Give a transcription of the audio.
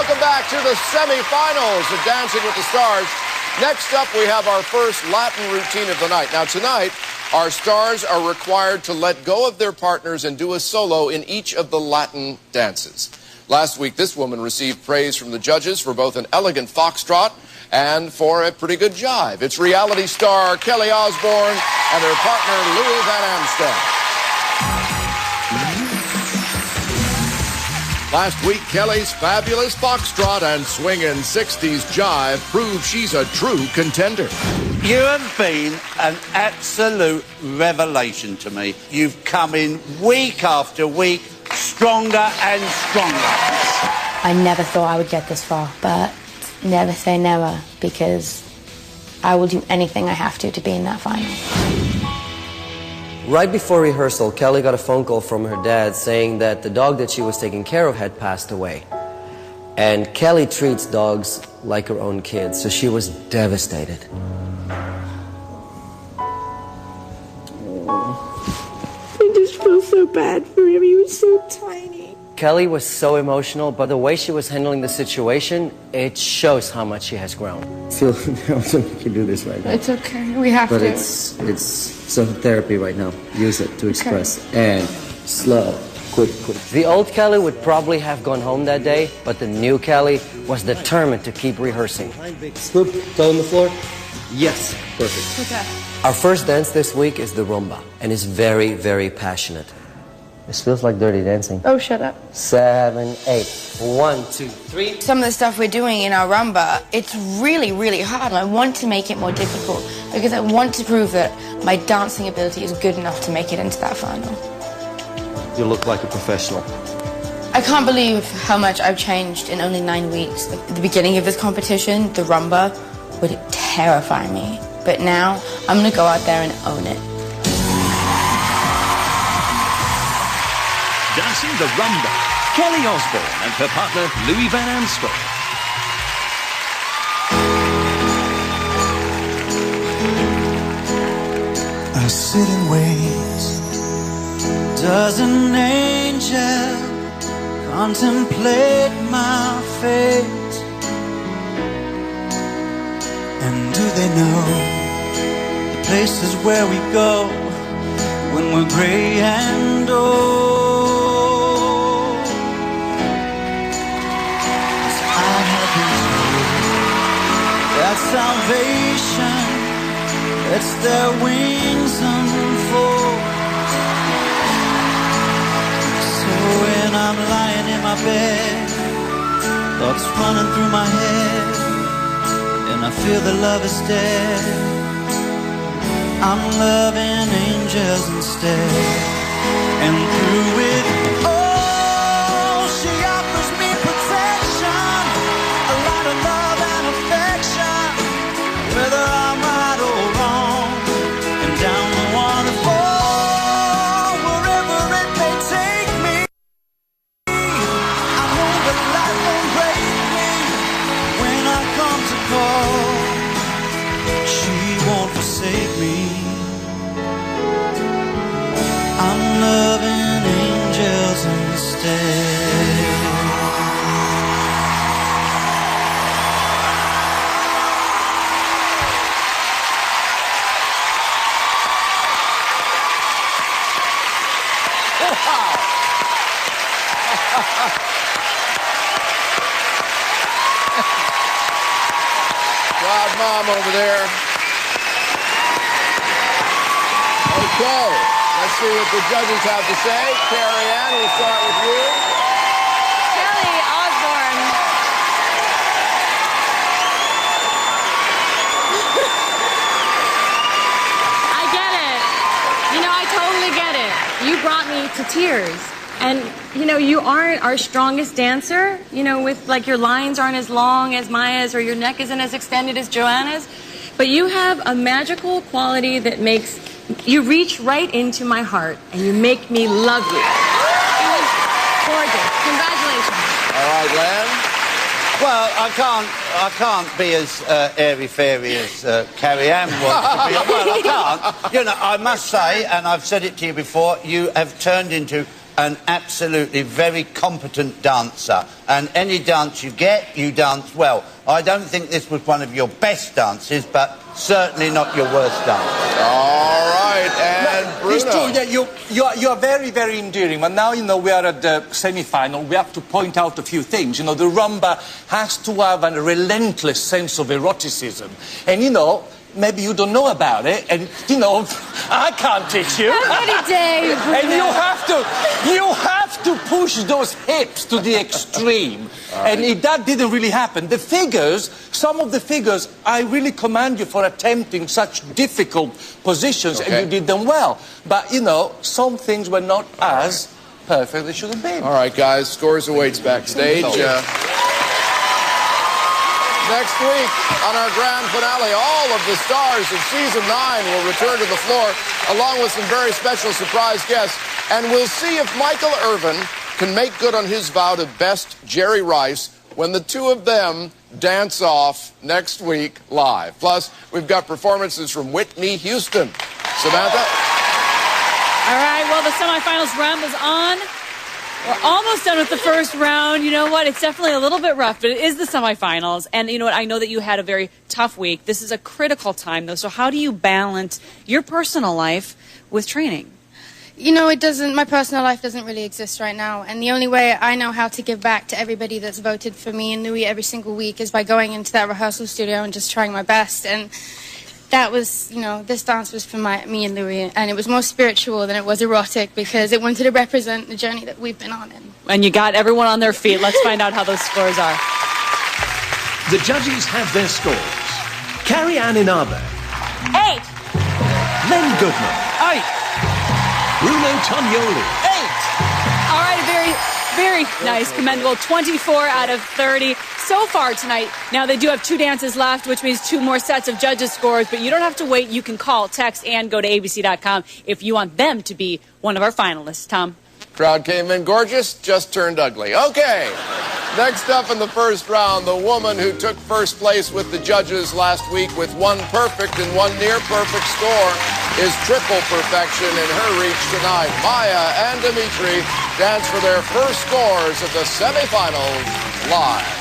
welcome back to the semifinals of Dancing with the Stars. Next up, we have our first Latin routine of the night. Now, tonight, our stars are required to let go of their partners and do a solo in each of the Latin dances. Last week, this woman received praise from the judges for both an elegant foxtrot and for a pretty good jive. It's reality star Kelly Osbourne and her partner Louis Van Amstel. Last week, Kelly's fabulous foxtrot and swingin' 60s jive prove she's a true contender. You have been an absolute revelation to me. You've come in week after week, stronger and stronger. I never thought I would get this far, but never say never, because I will do anything I have to be in that final. Right before rehearsal, Kelly got a phone call from her dad saying that the dog that she was taking care of had passed away. And Kelly treats dogs like her own kids, so she was devastated. I just feel so bad for him. He was so tiny. Kelly was so emotional, but the way she was handling the situation, it shows how much she has grown. Feel we can do this right now. It's okay. We have to. But it's some therapy right now. Use it to express. And slow, quick. The old Kelly would probably have gone home that day, but the new Kelly was determined to keep rehearsing. Scoop, toe on the floor. Yes, perfect. Okay. Our first dance this week is the rumba, and it's very, very passionate. This feels like Dirty Dancing. Oh, shut up. 7, 8. 1, 2, 3. Some of the stuff we're doing in our rumba, it's really, really hard, and I want to make it more difficult because I want to prove that my dancing ability is good enough to make it into that final. You look like a professional. I can't believe how much I've changed in only 9 weeks. Like, at the beginning of this competition, the rumba would terrify me, but now I'm going to go out there and own it. Dancing the rumba, Kelly Osbourne and her partner Louis Van Amstel. I sit and wait. Does an angel contemplate my fate? And do they know the places where we go when we're gray and old? That salvation lets their wings unfold. So when I'm lying in my bed, thoughts running through my head, and I feel the love is dead, I'm loving angels instead. And through it all, she offers me protection, a lot of love and affection, whether I'm right or wrong, and down the waterfall, wherever it may take me. I know that life won't break me when I come to call. She won't forsake me. I'm loving angels instead. Proud mom over there. Okay, let's see what the judges have to say. Carrie Ann, we'll start with you. Kelly Osbourne. I get it. You know, I totally get it. You brought me to tears. And, you know, you aren't our strongest dancer, you know, with, like, your lines aren't as long as Maya's or your neck isn't as extended as Joanna's. But you have a magical quality that makes, you reach right into my heart and you make me love you. It was gorgeous. Congratulations. All right, Len. Well, I can't be as airy-fairy as Carrie Ann wants to be. Well, I can't. You know, I must say, and I've said it to you before, you have turned into an absolutely very competent dancer. And any dance you get, you dance well. I don't think this was one of your best dances, but certainly not your worst dance. All right, and Bruno. It's true that you are very, very endearing. But now, you know, we are at the semi-final. We have to point out a few things. You know, the rumba has to have a relentless sense of eroticism. And, you know, maybe you don't know about it, and, you know, I can't teach you. Day, and you have to push those hips to the extreme. And that didn't really happen. The figures, some of the figures, I really commend you for attempting such difficult positions, and you did them well. But, you know, some things were not as perfect as they should have been. All right, guys, scores awaits backstage. Next week, on our grand finale, all of the stars of Season 9 will return to the floor, along with some very special surprise guests. And we'll see if Michael Irvin can make good on his vow to best Jerry Rice when the two of them dance off next week live. Plus, we've got performances from Whitney Houston. Samantha? All right, well, the semifinals round is on. We're almost done with the first round. You know what? It's definitely a little bit rough, but it is the semifinals. And you know what? I know that you had a very tough week. This is a critical time, though. So how do you balance your personal life with training? You know, my personal life doesn't really exist right now. And the only way I know how to give back to everybody that's voted for me and Louis every single week is by going into that rehearsal studio and just trying my best. And that was, you know, this dance was for me and Louis, and it was more spiritual than it was erotic because it wanted to represent the journey that we've been on. And you got everyone on their feet. Let's find out how those scores are. The judges have their scores. Carrie Ann Inabe. 8. Len Goodman. 8. Bruno Tonioli. 8. All right, very nice, commendable. 24 out of 30 so far tonight. Now, they do have 2 dances left, which means 2 more sets of judges' scores, but you don't have to wait. You can call, text, and go to abc.com if you want them to be one of our finalists. Tom? Crowd came in gorgeous, just turned ugly. Okay, next up in the first round, the woman who took first place with the judges last week with 1 perfect and 1 near-perfect score is triple perfection in her reach tonight. Maya and Dimitri dance for their first scores of the semifinals live.